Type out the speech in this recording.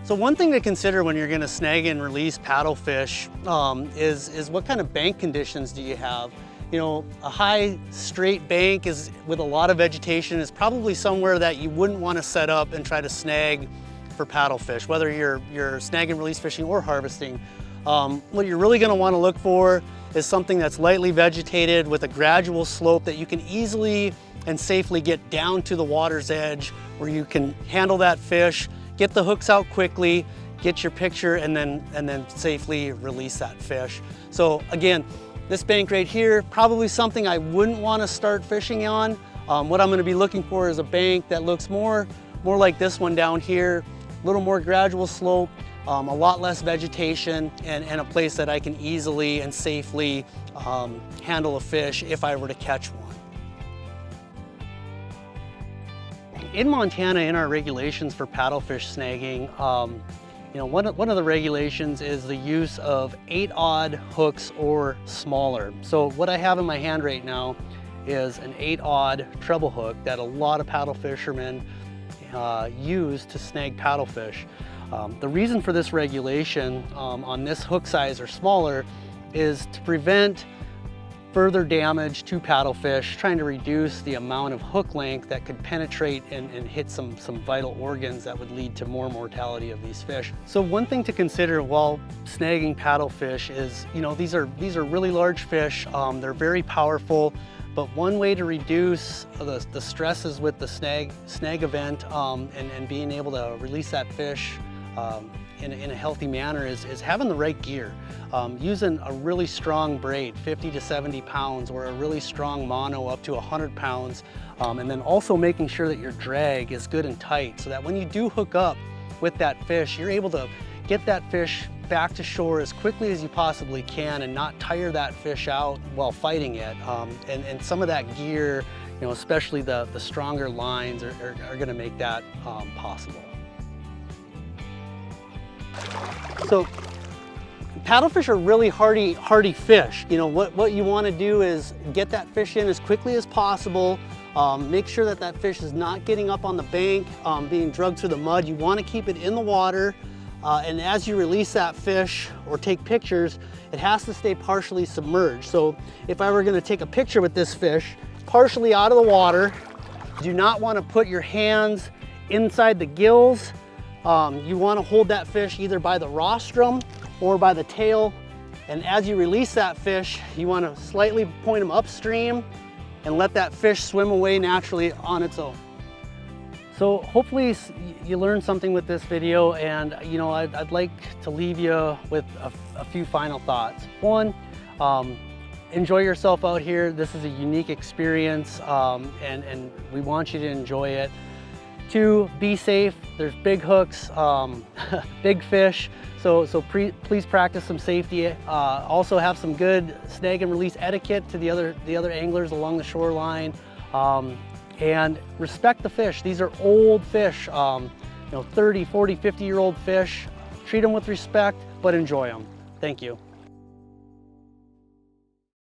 So one thing to consider when you're going to snag and release paddlefish is what kind of bank conditions do you have? You know, a high straight bank is with a lot of vegetation is probably somewhere that you wouldn't want to set up and try to snag for paddlefish, whether you're snag and release fishing or harvesting. What you're really going to want to look for is something that's lightly vegetated with a gradual slope that you can easily and safely get down to the water's edge, where you can handle that fish, get the hooks out quickly, get your picture, and then safely release that fish. So again, this bank right here, probably something I wouldn't want to start fishing on. What I'm going to be looking for is a bank that looks more like this one down here, a little more gradual slope, a lot less vegetation, and a place that I can easily and safely handle a fish if I were to catch one. In Montana, in our regulations for paddlefish snagging, you know, one of the regulations is the use of 8-odd hooks or smaller. So what I have in my hand right now is an 8-odd treble hook that a lot of paddle fishermen use to snag paddlefish. The reason for this regulation on this hook size or smaller is to prevent further damage to paddlefish, trying to reduce the amount of hook length that could penetrate and hit some vital organs that would lead to more mortality of these fish. So one thing to consider while snagging paddlefish is, you know, these are really large fish. They're very powerful, but one way to reduce the stresses with the snag event and being able to release that fish in a healthy manner is having the right gear. Using a really strong braid, 50 to 70 pounds, or a really strong mono up to 100 pounds, and then also making sure that your drag is good and tight so that when you do hook up with that fish, you're able to get that fish back to shore as quickly as you possibly can and not tire that fish out while fighting it. And some of that gear, you know, especially the stronger lines are going to make that possible. So paddlefish are really hardy fish. You know, what you want to do is get that fish in as quickly as possible. Make sure that that fish is not getting up on the bank, being dragged through the mud. You want to keep it in the water. And as you release that fish or take pictures, it has to stay partially submerged. So if I were going to take a picture with this fish partially out of the water, do not want to put your hands inside the gills. You want to hold that fish either by the rostrum or by the tail, and as you release that fish, you want to slightly point them upstream and let that fish swim away naturally on its own. So hopefully you learned something with this video, and you know, I'd like to leave you with a few final thoughts. One, enjoy yourself out here. This is a unique experience, and we want you to enjoy it. Two, be safe. There's big hooks, big fish, so please practice some safety. Also have some good snag and release etiquette to the other anglers along the shoreline, and respect the fish. These are old fish, you know, 30, 40, 50-year-old fish. Treat them with respect, but enjoy them. Thank you.